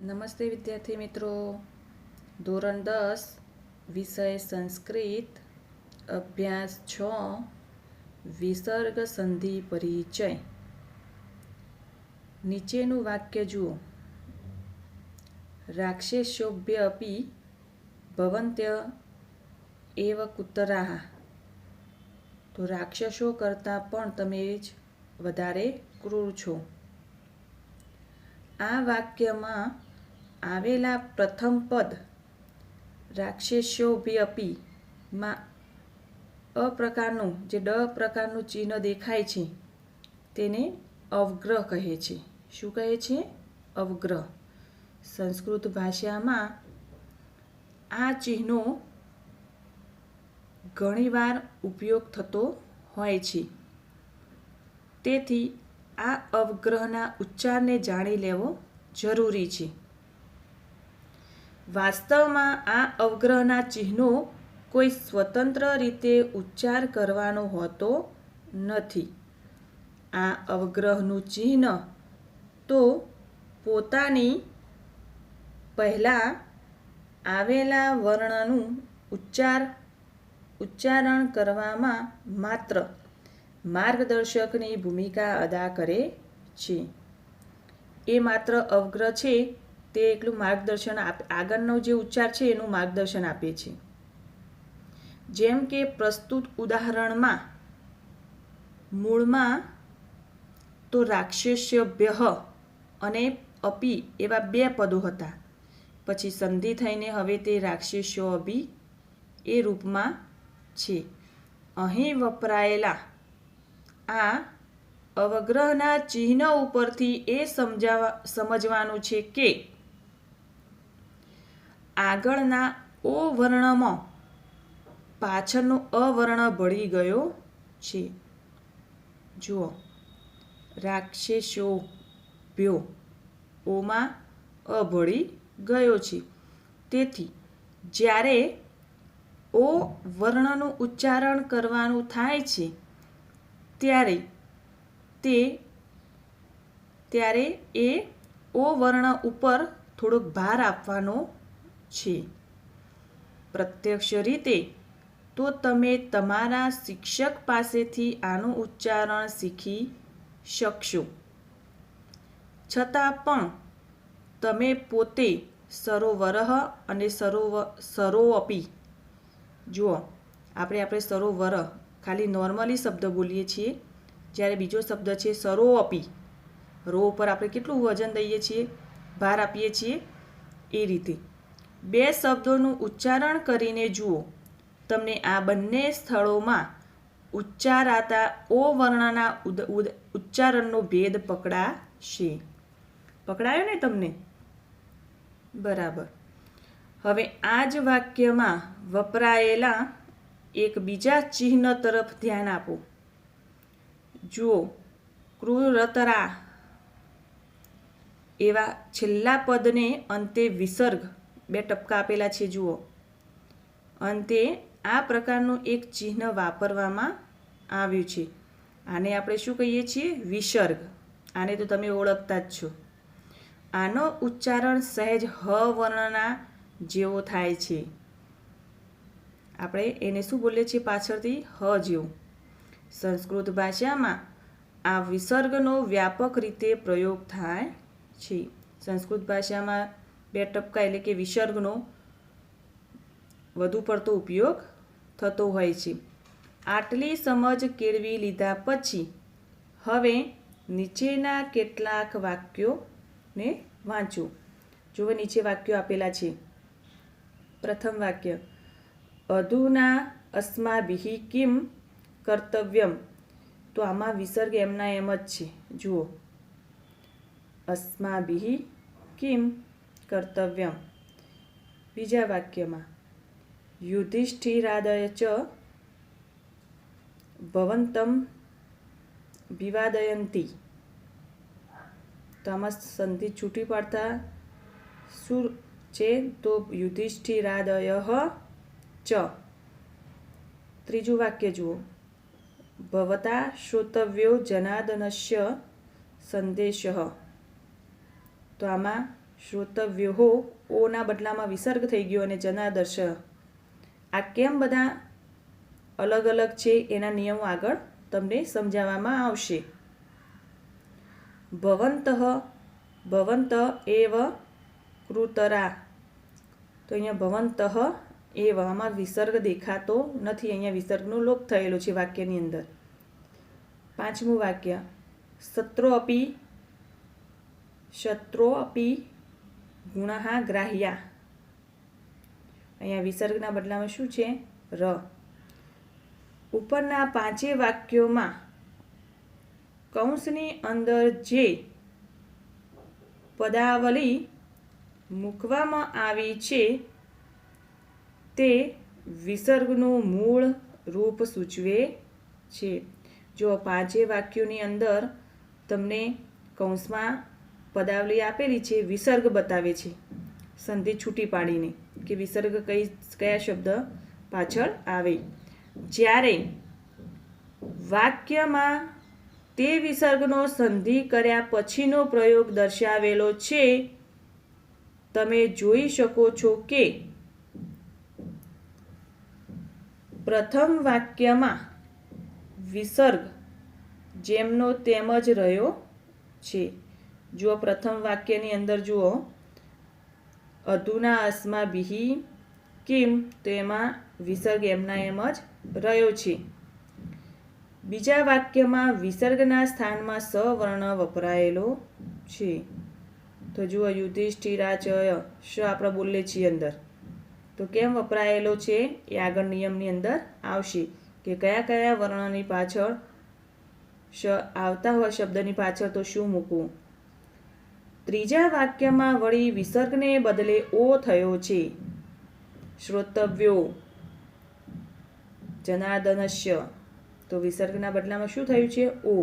નમસ્તે વિદ્યાર્થી મિત્રો. ધોરણ 10 વિષય સંસ્કૃત, અભ્યાસ 6, વિસર્ગ સંધિ પરિચય. નીચેનું વાક્ય જુઓ. રાક્ષસોભ્ય અપી ભવંત્ય એવ કુતરાહ. તો રાક્ષસો કરતાં પણ તમે જ વધારે ક્રૂર છો. આ વાક્યમાં આવેલા પ્રથમ પદ રાક્ષસોભ્યપી માં અ પ્રકારનું જે ડ પ્રકારનું ચિહ્ન દેખાય છે તેને અવગ્રહ કહે છે. શું કહે છે? અવગ્રહ. સંસ્કૃત ભાષામાં આ ચિહ્નો ઘણીવાર ઉપયોગ થતો હોય છે. તેથી આ અવગ્રહના ઉચ્ચારને જાણી લેવો જરૂરી છે. વાસ્તવમાં આ અવગ્રહના ચિહ્નો કોઈ સ્વતંત્ર રીતે ઉચ્ચાર કરવાનો હોતો નથી. આ અવગ્રહનું ચિહ્ન તો પોતાની પહેલાં આવેલા વર્ણનું ઉચ્ચારણ કરવામાં માત્ર માર્ગદર્શકની ભૂમિકા અદા કરે છે. એ માત્ર અવગ્રહ છે તે એટલું માર્ગદર્શન આગળનો જે ઉચ્ચાર છે એનું માર્ગદર્શન આપે છે. જેમ કે પ્રસ્તુત ઉદાહરણમાં મૂળમાં તો રાક્ષસભ્ય અને અપી એવા બે પદો હતા. પછી સંધિ થઈને હવે તે રાક્ષસોભી એ રૂપમાં છે. અહીં વપરાયેલા આ અવગ્રહના ચિહ્ન ઉપરથી એ સમજવાનું છે કે આગળના ઓ વર્ણમાં પાછળનો અવર્ણ ભળી ગયો છે. જુઓ, રાક્ષસોભ્યો ઓમાં અ ભળી ગયો છે. તેથી જ્યારે ઓ વર્ણનું ઉચ્ચારણ કરવાનું થાય છે ત્યારે એ ઓ વર્ણ ઉપર થોડોક ભાર આપવાનો છે. પ્રત્યક્ષ રીતે તો તમે તમારા શિક્ષક પાસેથી આનું ઉચ્ચારણ શીખી શકશો. છતાં પણ તમે પોતે સરોવરઃ અને સરોઅપી. જુઓ, આપણે સરોવર ખાલી નોર્મલી શબ્દ બોલીએ છીએ, જ્યારે બીજો શબ્દ છે સરોઅપી. રો ઉપર આપણે કેટલું વજન દઈએ છીએ, ભાર આપીએ છીએ. એ રીતે બે શબ્દોનું ઉચ્ચારણ કરીને જુઓ. તમને આ બંને સ્થળોમાં ઉચ્ચારાતા ઓ વર્ણના ઉચ્ચારણનો ભેદ પકડાશે. પકડાયો ને તમને? બરાબર. હવે આ જ વાક્યમાં વપરાયેલા એક બીજા ચિહ્ન તરફ ધ્યાન આપો. જુઓ, ક્રૂરતરા એવા છેલ્લા પદને અંતે વિસર્ગ, બે ટપકા આપેલા છે જુઓ. અંતે આ પ્રકારનું એક ચિહ્ન વાપરવામાં આવ્યું છે. આને આપણે શું કહીએ છીએ? વિસર્ગ. આને તો તમે ઓળખતા જ છો. આનો ઉચ્ચારણ સહેજ હ વર્ણના જેવો થાય છે. આપણે એને શું બોલીએ છીએ પાછળથી? હ જેવું. સંસ્કૃત ભાષામાં આ વિસર્ગનો વ્યાપક રીતે પ્રયોગ થાય છે. સંસ્કૃત ભાષામાં બે ટપકા એટલે કે વિસર્ગનો વધુ પડતો ઉપયોગ થતો હોય છે. આટલી સમજ કેળવી લીધા પછી હવે નીચેના કેટલાક વાક્યોને વાંચો. જુઓ, નીચે વાક્યો આપેલા છે. પ્રથમ વાક્ય, અધુના અસ્માભિઃ કિમ કર્તવ્યમ. તો આમાં વિસર્ગ એમના એમ જ છે. જુઓ, અસ્માભિઃ કિમ કર્તવ્યમ. બીજા વાક્યમાં યુધિષ્ઠિરાદય ચ ભવન્તમ વિવાદયન્તિ. તો આમાં સંધિ છૂટી પાડતા શું છે? તો યુધિષ્ઠિરાદયઃ ચ. ત્રીજું વાક્ય જુઓ, ભવતા શ્રોતવ્યો જનાર્દનસ્ય સંદેશઃ. તો આમાં શ્રોતવ્યો ઓના બદલામાં વિસર્ગ થઈ ગયો અને જનાદર્શ. આ કેમ બધા અલગ અલગ છે એના નિયમો આગળ તમને સમજાવવામાં આવશે. ભવંત એવ કૃતરા. તો અહીંયા ભવંત એવ આમાં વિસર્ગ દેખાતો નથી, અહીંયા વિસર્ગનો લોપ થયેલો છે વાક્યની અંદર. 5મું વાક્ય શત્રોપી ગુણઃ ગ્રાહ્યા. અહીંયા વિસર્ગના બદલામાં શું છે? ર. ઉપરના 5 વાક્યોમાં કૌંસની અંદર જે પદાવલી મૂકવામાં આવી છે તે વિસર્ગનું મૂળ રૂપ સૂચવે છે. જો 5 વાક્યોની અંદર તમને કૌંસમાં પદાવલી આપેલી છે, વિસર્ગ બતાવે છે સંધિ છૂટી પાડીને કે વિસર્ગ કયા શબ્દ પાછળ આવે. જ્યારે વાક્યમાં તે વિસર્ગનો સંધિ કર્યા પછીનો પ્રયોગ દર્શાવેલો છે, તમે જોઈ શકો છો કે પ્રથમ વાક્યમાં વિસર્ગ જેમનો તેમ જ રહ્યો છે. જો પ્રથમ વાક્યની અંદર જુઓ અધુના અસ્માભિઃ કિમ, તો એમાં વિસર્ગ એમના એમ જ રહ્યો છે. બીજા વાક્યમાં વિસર્ગના સ્થાનમાં સવર્ણ વપરાયેલો છે. તો જુઓ યુધિષ્ઠિરાચય શ આપણે બોલીએ છીએ અંદર, તો કેમ વપરાયેલો છે એ આગળ નિયમની અંદર આવશે કે કયા કયા વર્ણની પાછળ શ આવતા હોય શબ્દની પાછળ તો શું મૂકવું. ત્રીજા વાક્યમાં વળી વિસર્ગને બદલે ઓ થયો છે. શ્રોતવ્યો જનાર્દનસ્ય, તો વિસર્ગના બદલામાં શું થયું છે? ઓ.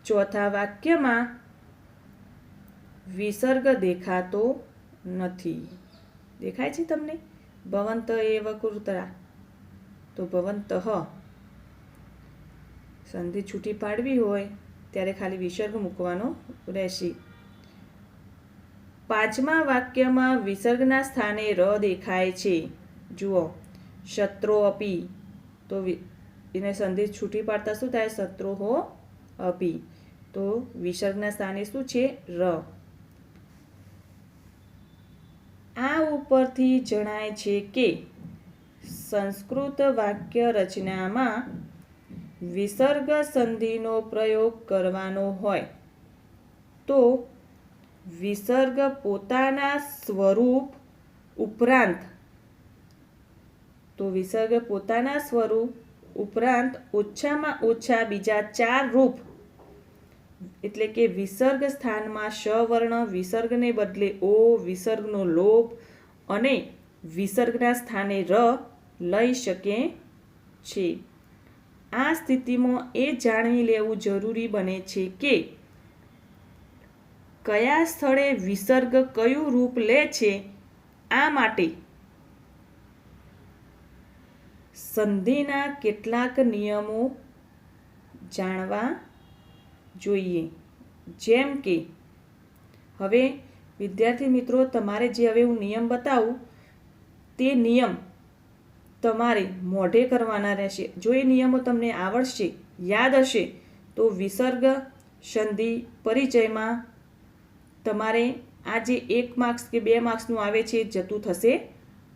ચોથા વાક્યમાં વિસર્ગ દેખાતો નથી. દેખાય છે તમને? ભવંત એવ કૃતરા, તો ભવંતઃ સંધિ છૂટી પાડવી હોય ત્યારે ખાલી વિસર્ગ મૂકવાનો રહેશે. 5મા વાક્યમાં વિસર્ગના સ્થાને ર દેખાય છે. જુઓ શત્રોપી, તો એને સંધિ છૂટી પાડતા શું થાય? શત્રોહો અપી, તો વિસર્ગના સ્થાને શું છે? ર. આ ઉપરથી જણાય છે કે સંસ્કૃત વાક્ય રચનામાં વિસર્ગ સંધિનો પ્રયોગ કરવાનો હોય તો વિસર્ગ પોતાના સ્વરૂપ ઉપરાંત ઓછામાં ઓછા બીજા 4 રૂપ, એટલે કે વિસર્ગ સ્થાનમાં શ વર્ણ, વિસર્ગને બદલે ઓ, વિસર્ગનો લોપ અને વિસર્ગના સ્થાને ર લઈ શકે છે. આ સ્થિતિમાં એ જાણી લેવું જરૂરી બને છે કે કયા સ્થળે વિસર્ગ કયું રૂપ લે છે. આ માટે સંધિના કેટલાક નિયમો જાણવા જોઈએ. જેમ કે હવે વિદ્યાર્થી મિત્રો, તમારે જે હવે હું નિયમ બતાવું તે નિયમ તમારે મોઢે કરવાના રહેશે. જો એ નિયમો તમને આવડશે, યાદ હશે, તો વિસર્ગ સંધિ પરિચયમાં તમારે આ જે 1 માર્ક્સ કે 2 માર્ક્સનું આવે છે જતું થશે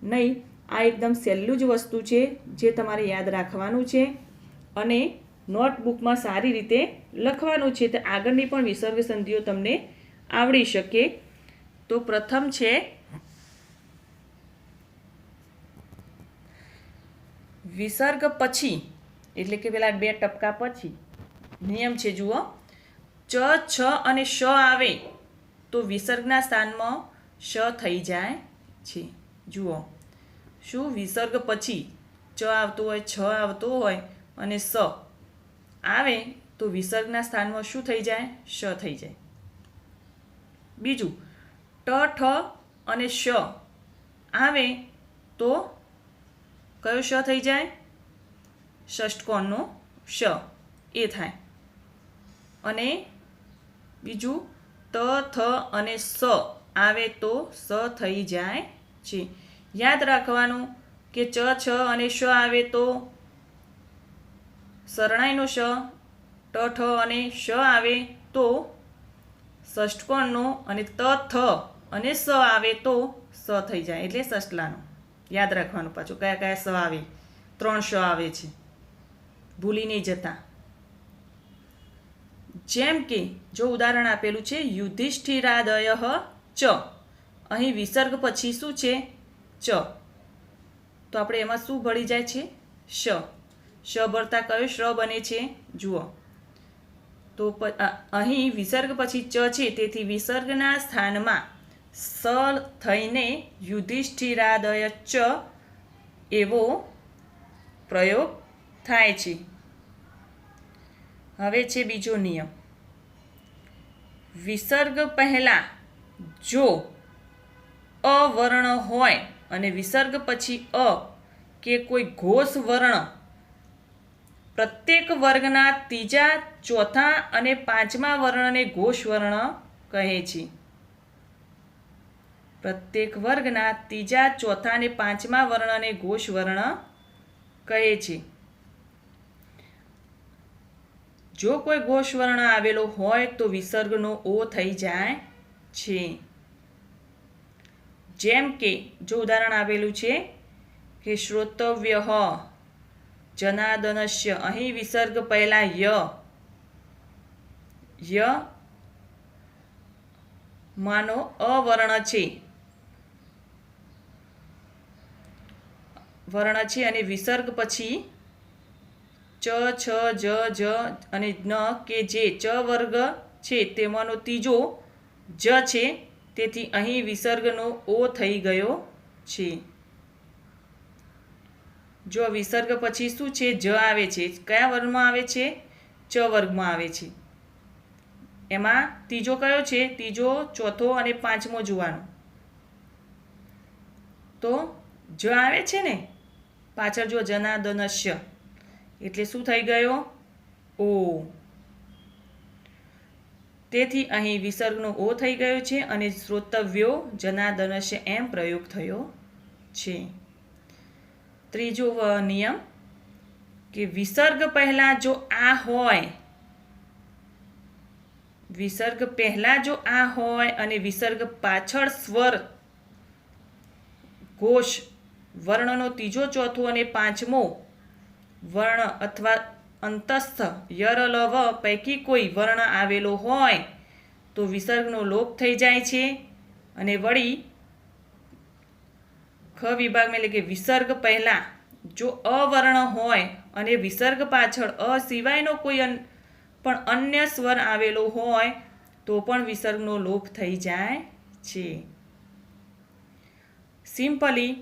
નહીં. આ એકદમ સહેલું જ વસ્તુ છે જે તમારે યાદ રાખવાનું છે અને નોટબુકમાં સારી રીતે લખવાનું છે, તો આગળની પણ વિસર્ગ સંધિઓ તમને આવડી શકે. તો પ્રથમ છે વિસર્ગ પછી, એટલે કે પેલા 2 ટપકા પછી નિયમ છે. જુઓ ચ, છ અને શ આવે તો વિસર્ગના સ્થાનમાં શ થઈ જાય છે. જુઓ શું વિસર્ગ પછી ચ આવતું હોય, છ આવતો હોય અને સ આવે તો વિસર્ગના સ્થાનમાં શું થઈ જાય? શ થઈ જાય. બીજું ટ, ઠ અને શ આવે તો કયો શ થઈ જાય? ષષ્ઠકોણનો શ એ થાય. અને બીજું ત થ અને સ આવે તો સ થઈ જાય છે. યાદ રાખવાનું કે ચ છ અને શ આવે તો શરણાઈનો શ, ટ ઠ અને શ આવે તો ષષ્ઠકોણનો, અને ત થ અને સ આવે તો સ થઈ જાય એટલે ષષ્ઠલાનો. યાદ રાખવાનું પાછું કયા કયા સ આવે. 3 શ આવે છે, ભૂલી નહીં જતા. જેમ કે જો ઉદાહરણ આપેલું છે યુધિષ્ઠિરાદય ચ, અહીં વિસર્ગ પછી શું છે? ચ. તો આપણે એમાં શું ભળી જાય છે? શ. શ ભરતા કયો શ્ર બને છે? જુઓ તો અહીં વિસર્ગ પછી ચ છે, તેથી વિસર્ગના સ્થાનમાં સ થઈને યુધિષ્ઠિરાદય ચ એવો પ્રયોગ થાય છે. હવે છે બીજો નિયમ. વિસર્ગ પહેલાં જો અવર્ણ હોય અને વિસર્ગ પછી અ કે કોઈ ઘોષ વર્ણ પ્રત્યેક વર્ગના ત્રીજા, ચોથા અને પાંચમા વર્ણને ઘોષ વર્ણ કહે છે. પ્રત્યેક વર્ગના ત્રીજા, ચોથા અને પાંચમા વર્ણને ઘોષ વર્ણ કહે છે. જો કોઈ ઘોષ વર્ણ આવેલો હોય તો વિસર્ગનો ઓ થઈ જાય છે. જેમ કે જો ઉદાહરણ આવેલું છે કે શ્રોતવ્ય જનાદનસ્ય, અહીં વિસર્ગ પહેલા ય માનો અવર્ણ છે, અને વિસર્ગ પછી ચ, છ, જ અને ન કે જે ચ વર્ગ છે તેમાંનો ત્રીજો જ છે, તેથી અહીં વિસર્ગનો ઓ થઈ ગયો છે. જો વિસર્ગ પછી શું છે? જ આવે છે. કયા વર્ગમાં આવે છે? ચ વર્ગમાં આવે છે. એમાં ત્રીજો કયો છે? ત્રીજો, ચોથો અને પાંચમો જોવાનો. તો જ આવે છે ને પાછળ, જો જનાદનસ્ય એટલે શું થઈ ગયો? ઓ. તેથી અહીં વિસર્ગનો ઓ થઈ ગયો છે અને શ્રોતવ્યો જનાદનસ્ય એમ પ્રયોગ થયો છે. ત્રીજો નિયમ કે વિસર્ગ પહેલા જો આ હોય, વિસર્ગ પહેલા જો આ હોય અને વિસર્ગ પાછળ સ્વર ઘોષ વર્ણનો ત્રીજો, ચોથો અને પાંચમો વર્ણ અથવા અંતસ્થ યર લ વ પૈકી કોઈ વર્ણ આવેલો હોય તો વિસર્ગનો લોપ થઈ જાય છે. અને વળી ખ વિભાગમાં એટલે કે વિસર્ગ પહેલાં જો અવર્ણ હોય અને વિસર્ગ પાછળ અ સિવાયનો કોઈ પણ અન્ય સ્વર આવેલો હોય તો પણ વિસર્ગનો લોપ થઈ જાય છે. સિમ્પલી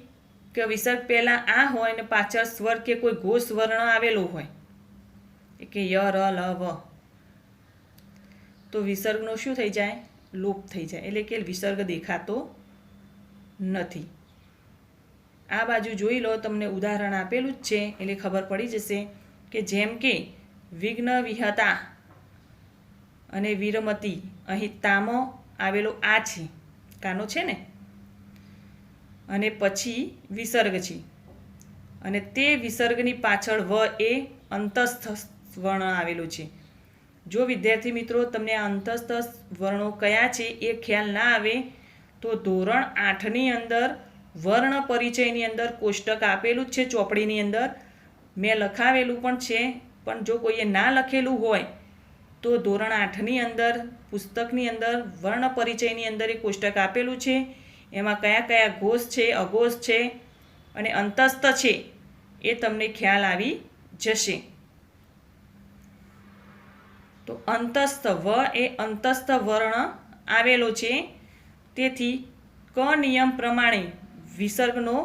કે વિસર્ગ પહેલાં આ હોય ને પાછળ સ્વર કે કોઈ ઘોષ વર્ણ આવેલો હોય કે ય, ર, લ, વ, તો વિસર્ગનો શું થઈ જાય? લોપ થઈ જાય, એટલે કે વિસર્ગ દેખાતો નથી. આ બાજુ જોઈ લો, તમને ઉદાહરણ આપેલું જ છે એટલે ખબર પડી જશે કે જેમ કે વિઘ્ન વિહતા અને વિરમતી, અહીં તામો આવેલો આ છે, કાનો છે ને, અને પછી વિસર્ગ છે, અને તે વિસર્ગની પાછળ વ એ અંતસ્થ વર્ણ આવેલો છે. જો વિદ્યાર્થી મિત્રો તમને આ અંતસ્થ વર્ણો કયા છે એ ખ્યાલ ના આવે તો ધોરણ 8ની અંદર વર્ણ પરિચયની અંદર કોષ્ટક આપેલું જ છે, ચોપડીની અંદર મેં લખાવેલું પણ છે. પણ જો કોઈએ ના લખેલું હોય તો ધોરણ 8ની અંદર પુસ્તકની અંદર વર્ણ પરિચયની અંદર એ કોષ્ટક આપેલું છે. એમાં કયા કયા ઘોષ છે, અઘોષ છે અને અંતસ્થ છે એ તમને ખ્યાલ આવી જશે. તો અંતસ્થ વ એ અંતસ્થ વર્ણ આવેલો છે, તેથી ક નિયમ પ્રમાણે વિસર્ગનો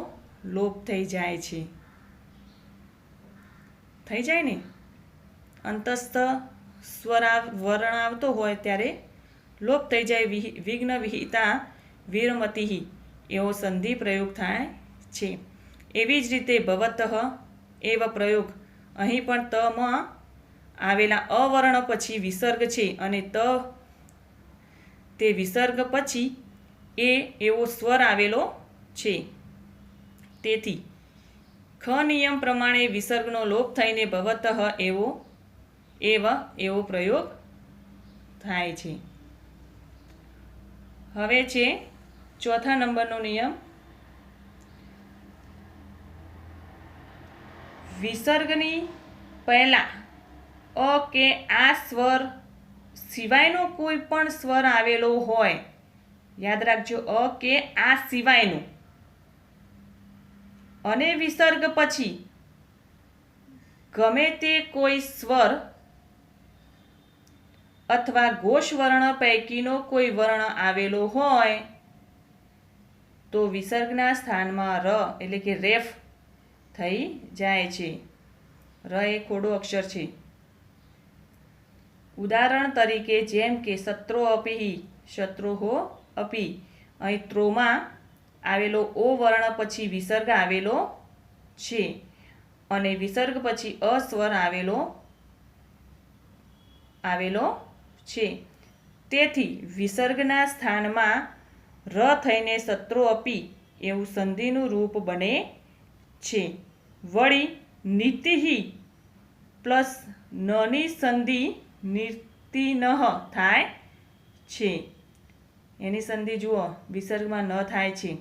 લોપ થઈ જાય છે. થઈ જાય ને, અંતસ્થ સ્વર વર્ણ આવતો હોય ત્યારે લોપ થઈ જાય. વિઘ્ન વિહિતા વિરમતિ એવો સંધિ પ્રયોગ થાય છે. એવી જ રીતે ભવતઃ એવ પ્રયોગ, અહીં પણ તમાં આવેલા અવર્ણ પછી વિસર્ગ છે અને તે વિસર્ગ પછી એ એવો સ્વર આવેલો છે. તેથી ખ નિયમ પ્રમાણે વિસર્ગનો લોપ થઈને ભવતઃ એવો પ્રયોગ થાય છે. હવે છે ચોથા નંબરનો નિયમ. વિસર્ગની પહેલા અ કે આ સ્વર સિવાયનો કોઈ પણ સ્વર આવેલો હોય, યાદ રાખજો, અ કે આ સિવાયનું, અને વિસર્ગ પછી ગમે તે કોઈ સ્વર અથવા ઘોષ વર્ણ પૈકીનો કોઈ વર્ણ આવેલો હોય તો વિસર્ગના સ્થાનમાં ર એટલે કે રેફ થઈ જાય છે. ર એ ખોડો અક્ષર છે. ઉદાહરણ તરીકે જેમ કે શત્રો અપી, શત્રુહો અપી, અહીં ત્રોમાં આવેલો ઓ વર્ણ પછી વિસર્ગ આવેલો છે અને વિસર્ગ પછી અ સ્વર આવેલો છે. તેથી વિસર્ગના સ્થાનમાં ર થઈને શત્રો અપી એવું સંધિનું રૂપ બને છે. વળી નીતિઃ પ્લસ નની સંધિ નીતિનઃ થાય છે. એની સંધિ જુઓ, વિસર્ગમાં ન થાય છે.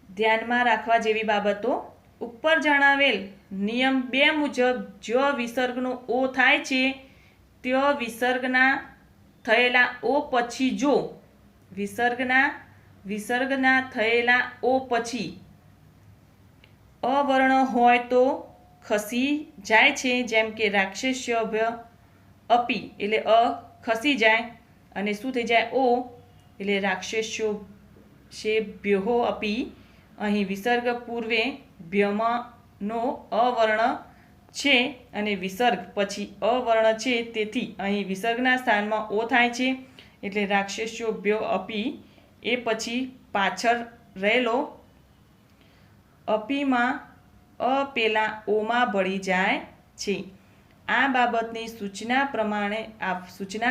ધ્યાનમાં રાખવા જેવી બાબતો. ઉપર જણાવેલ નિયમ 2 મુજબ જો વિસર્ગનો ઓ થાય છે ત્યાં વિસર્ગના થયેલા ઓ પછી જો વિસર્ગના થયેલા ઓ પછી અવર્ણ હોય તો ખસી જાય છે. જેમ કે રાક્ષસ્યભ્ય અપી એટલે અ ખસી જાય અને શું થઈ જાય? ઓ એટલે રાક્ષસ્યો શેભ્યો અપી. અહીં વિસર્ગ પૂર્વે ભ્યમનો અવર્ણ છે અને વિસર્ગ પછી અવર્ણ છે, તેથી અહીં વિસર્ગના સ્થાનમાં ઓ થાય છે એટલે રાક્ષસ્યોભ્યો અપી. એ પછી પાછળ રહેલો અપીમાં અ પેલા ઓમાં ભળી જાય છે. આ બાબતની સૂચના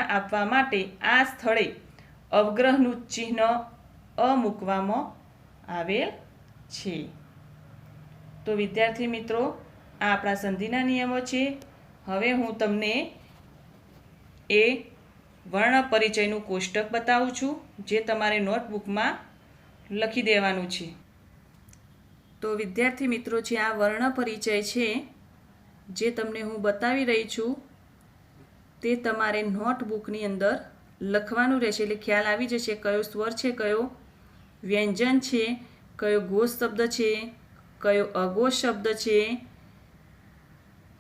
આપવા માટે આ સ્થળે અવગ્રહનું ચિહ્ન અ મૂકવામાં આવેલ છે. તો વિદ્યાર્થી મિત્રો, આ આપણા સંધિના નિયમો છે. હવે હું તમને એ વર્ણ પરિચયનું કોષ્ટક બતાવું છું, જે તમારે નોટબુકમાં લખી દેવાનું છે. તો વિદ્યાર્થી મિત્રો, જે આ વર્ણ પરિચય છે જે તમને હું બતાવી રહી છું તે તમારે નોટબુકની અંદર લખવાનું રહેશે. એટલે ખ્યાલ આવી જશે કયો સ્વર છે, કયો વ્યંજન છે, કયો ઘોષ શબ્દ છે, કયો અઘોષ શબ્દ છે,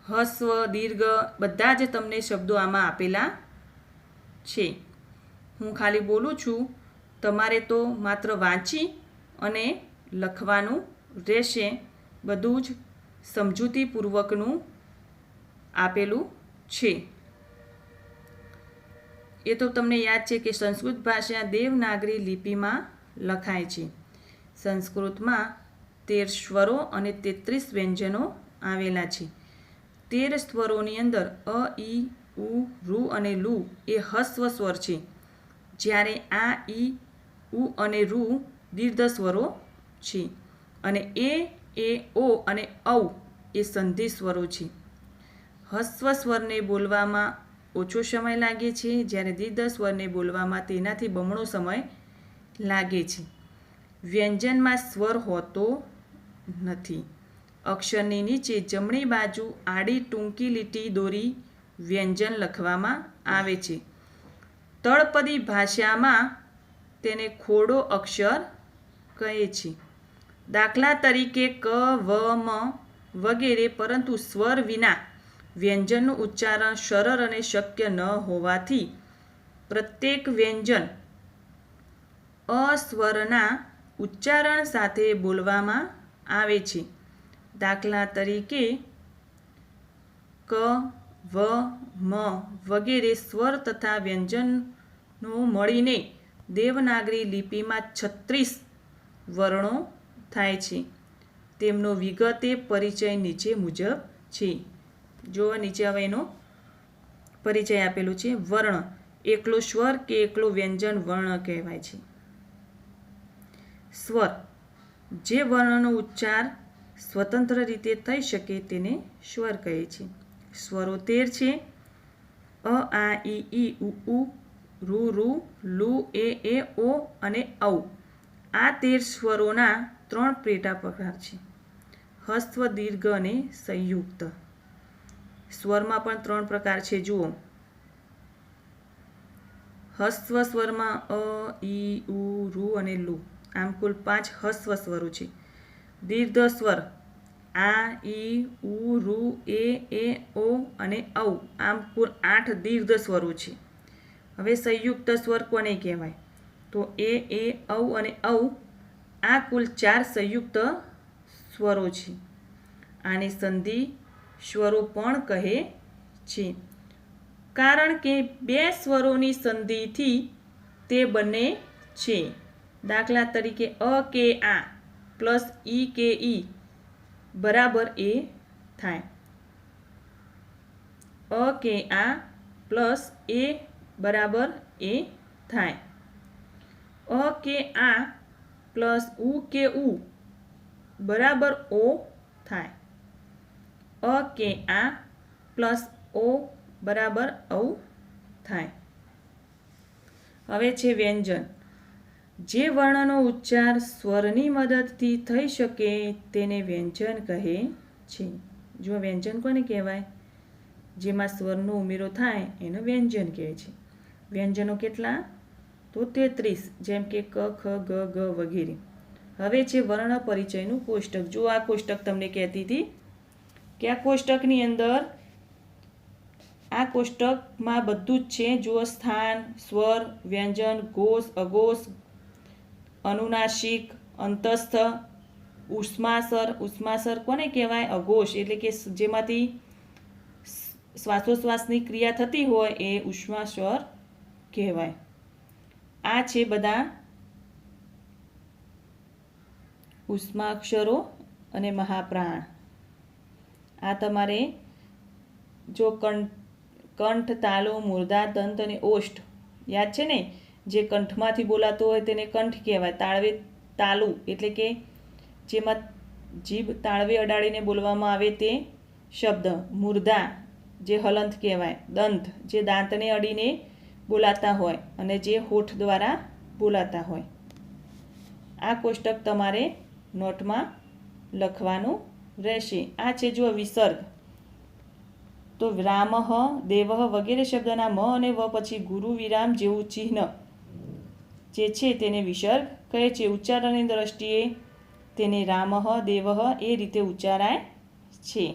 હસ્વ, દીર્ઘ, બધા જ તમને શબ્દો આમાં આપેલા છે. હું ખાલી બોલું છું, તમારે તો માત્ર વાંચી અને લખવાનું રહેશે. બધું જ સમજૂતીપૂર્વકનું આપેલું છે. એ તો તમને યાદ છે કે સંસ્કૃત ભાષા દેવનાગરી લિપિમાં લખાય છે. સંસ્કૃતમાં 13 સ્વરો અને 33 વ્યંજનો આવેલા છે. 13 સ્વરોની અંદર અ, ઈ, ઉ, ઋ અને લુ એ હસ્વ સ્વર છે, જ્યારે આ, ઈ, ઉ અને ઋ દીર્ઘ સ્વરો છે, અને એ, ઓ અને ઔ એ સંધિ સ્વરો છે. હસ્વ સ્વરને બોલવામાં ઓછો સમય લાગે છે, જ્યારે દીર્ઘ સ્વરને બોલવામાં તેનાથી બમણો સમય લાગે છે. વ્યંજનમાં સ્વર હોતો નથી. અક્ષરની નીચે જમણી બાજુ આડી ટૂંકી લીટી દોરી વ્યંજન લખવામાં આવે છે. તળપદી ભાષામાં તેને ખોડો અક્ષર કહે છે. દાખલા તરીકે ક, વ, મ વગેરે. પરંતુ સ્વર વિના વ્યંજનનું ઉચ્ચારણ સરળ અને શક્ય ન હોવાથી પ્રત્યેક વ્યંજન અસ્વરના ઉચ્ચારણ સાથે બોલવામાં આવે છે. દાખલા તરીકે ક, વ, મ વગેરે સ્વર તથા વ્યંજનો મળીને દેવનાગરી લિપિમાં 36 વર્ણો થાય છે. તેમનો વિગતે પરિચય નીચે મુજબ છે. જો નીચે હવે એનો પરિચય આપેલું છે. વર્ણ એકલો સ્વર કે એકલો વ્યંજન વર્ણ કહેવાય છે. સ્વર જે વર્ણનો ઉચ્ચાર સ્વતંત્ર રીતે થઈ શકે તેને સ્વર કહે છે. સ્વરો 13 છે. અ આ ઈ ઉ રૂ રૂ લુ એ ઓ અને ઔ. આ 13 સ્વરોના 3 પેટા પ્રકાર છે. હસ્વ, દીર્ઘ અને સંયુક્ત. સ્વરમાં પણ 3 પ્રકાર છે. જુઓ, હસ્વ સ્વરમાં અ ઈ ઉ રૂ અને લુ, આમ કુલ 5 હસ્વ સ્વરો છે. દીર્ઘ સ્વર આ ઈ ઉ રૂ એ ઓ અને ઔ, આમ કુલ 8 દીર્ઘ સ્વરો છે. હવે સંયુક્ત સ્વર કોને કહેવાય? તો એ ઔ અને ઔ, આ કુલ 4 સંયુક્ત સ્વરો છે. આને સંધિ સ્વરો પણ કહે છે, કારણ કે 2 સ્વરોની સંધિથી તે બને છે. દાખલા તરીકે અ કે આ પ્લસ ઈ કે ઈ બરાબર એ થાય. અ કે આ પ્લસ એ બરાબર એ થાય. અ કે આ પ્લસ ઉ કે ઉ બરાબર ઓ થાય. અ કે આ પ્લસ ઓ બરાબર ઔ થાય. હવે છે વ્યંજન. જે વર્ણનો ઉચ્ચાર સ્વરની મદદથી થઈ શકે તેને વ્યંજન કહે છે. જો વ્યંજન કોને કહેવાય? જેમાં સ્વરનો ઉમેરો થાય એને વ્યંજન કહે છે. વ્યંજનો કેટલા? તો 33, જેમ કે ક, ખ, ગ, ઘ વગેરે. હવે છે વર્ણ પરિચયનું કોષ્ટક. જો આ કોષ્ટક તમને કહેતી હતી કે આ કોષ્ટકની અંદર આ કોષ્ટકમાં બધું જ છે. જુઓ, સ્થાન, સ્વર, વ્યંજન, ઘોષ, અઘોષ, અનુનાસિક, અંતસ્થ, ઉષ્માસર. ઉષ્માસર કોને કહેવાય? અઘોષ, એટલે કે જેમાંથી શ્વાસોશ્વાસની ક્રિયા થતી હોય એ ઉષ્માસ્વર કહેવાય. આ છે બધા ઉષ્માક્ષરો અને મહાપ્રાણ. આ તમારે જો કંઠ, તાલુ, મૂર્ધા, દંત અને ઓષ્ઠ યાદ છે ને? જે કંઠમાંથી બોલાતો હોય તેને કંઠ કહેવાય. તાળવે તાલુ એટલે કે જેમાં જીભ તાળવે અડાડીને બોલવામાં આવે તે શબ્દ. મૂર્ધા જે હલંત કહેવાય. દંત જે દાંતને અડીને બોલાતા હોય અને જે હોઠ દ્વારા બોલાતા હોય. આ કોષ્ટક તમારે નોટમાં લખવાનું રહેશે. આ છે જો વિસર્ગ. તો રામઃ, દેવઃ વગેરે શબ્દના મ અને વ પછી ગુરુ વિરામ જેવું ચિહ્ન જે છે તેને વિસર્ગ કહે છે. ઉચ્ચારણની દ્રષ્ટિએ તેને રામઃ, દેવઃ એ રીતે ઉચ્ચારાય છે.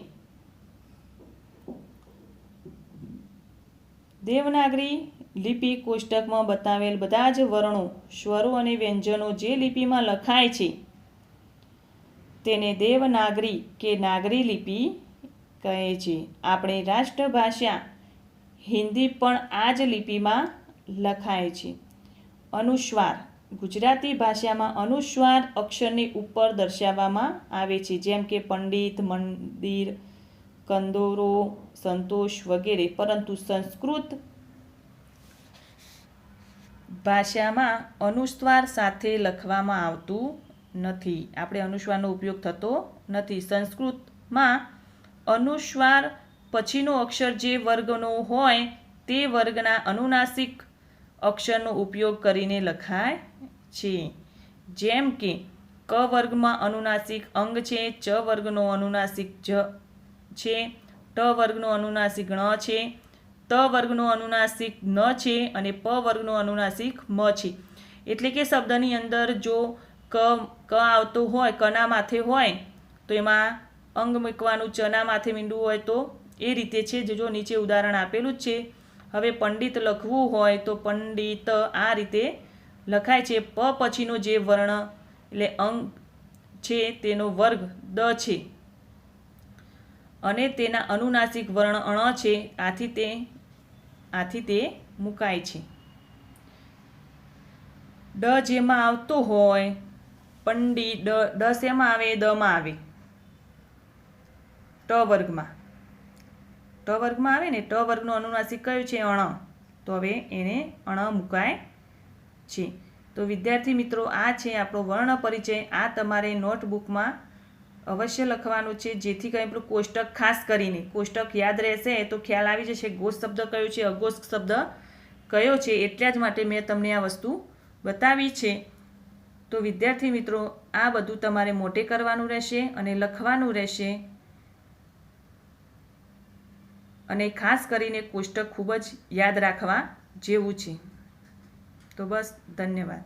દેવનાગરી લિપિ કોષ્ટકમાં બતાવેલ બધા જ વર્ણો, સ્વરો અને વ્યંજનો જે લિપિમાં લખાય છે તેને દેવનાગરી કે નાગરી લિપિ કહે છે. આપણી રાષ્ટ્રભાષા હિન્દી પણ આ જ લિપિમાં લખાય છે. અનુસ્વાર. ગુજરાતી ભાષામાં અનુસ્વાર અક્ષરની ઉપર દર્શાવવામાં આવે છે, જેમ કે પંડિત, મંદિર, કંદોરો, સંતોષ વગેરે. પરંતુ સંસ્કૃત ભાષામાં અનુસ્વાર સાથે લખવામાં આવતું નથી. આપણે અનુસ્વારનો ઉપયોગ થતો નથી. સંસ્કૃતમાં અનુસ્વાર પછીનો અક્ષર જે વર્ગનો હોય તે વર્ગના અનુનાસિક અક્ષરનો ઉપયોગ કરીને લખાય છે. જેમ કે ક વર્ગમાં અનુનાસિક અંગ છે, ચ વર્ગનો અનુનાસિક જ છે, ટ વર્ગનો અનુનાસિક ણ છે, ત વર્ગનો અનુનાસિક ન છે અને પ વર્ગનો અનુનાસિક મ છે. એટલે કે શબ્દની અંદર જો ક આવતો હોય, કના માથે હોય તો એમાં અંગ મૂકવાનું, ચના માથે મીંડું હોય તો એ રીતે છે. જો નીચે ઉદાહરણ આપેલું જ છે. હવે પંડિત લખવું હોય તો પંડિત આ રીતે લખાય છે. પ પછીનો જે વર્ણ એટલે અંગ છે તેનો વર્ગ દ છે અને તેના અનુનાસિક વર્ણ અણ છે. આથી તે મુકાય છે. ડ જેમાં આવતો હોય પંડિત, ડ શેમાં આવે? દમાં આવે. ટ વર્ગમાં. ટ ટ વર્ગમાં આવે ને ટ વર્ગનો અનુનાસિક કયો છે? અણ. તો હવે એને અણ મુકાય છે. તો વિદ્યાર્થી મિત્રો, આ છે આપણો વર્ણ પરિચય. આ તમારે નોટબુકમાં અવશ્ય લખવાનું છે, જેથી કંઈ આપણું કોષ્ટક, ખાસ કરીને કોષ્ટક યાદ રહેશે તો ખ્યાલ આવી જશે ઘોષ શબ્દ કયો છે, અઘોષ શબ્દ કયો છે. એટલા જ માટે મેં તમને આ વસ્તુ બતાવી છે. તો વિદ્યાર્થી મિત્રો, આ બધું તમારે મોટે કરવાનું રહેશે અને લખવાનું રહેશે, અને ખાસ કરીને કોષ્ટક ખૂબ જ યાદ રાખવા જેવું છે. તો બસ, ધન્યવાદ.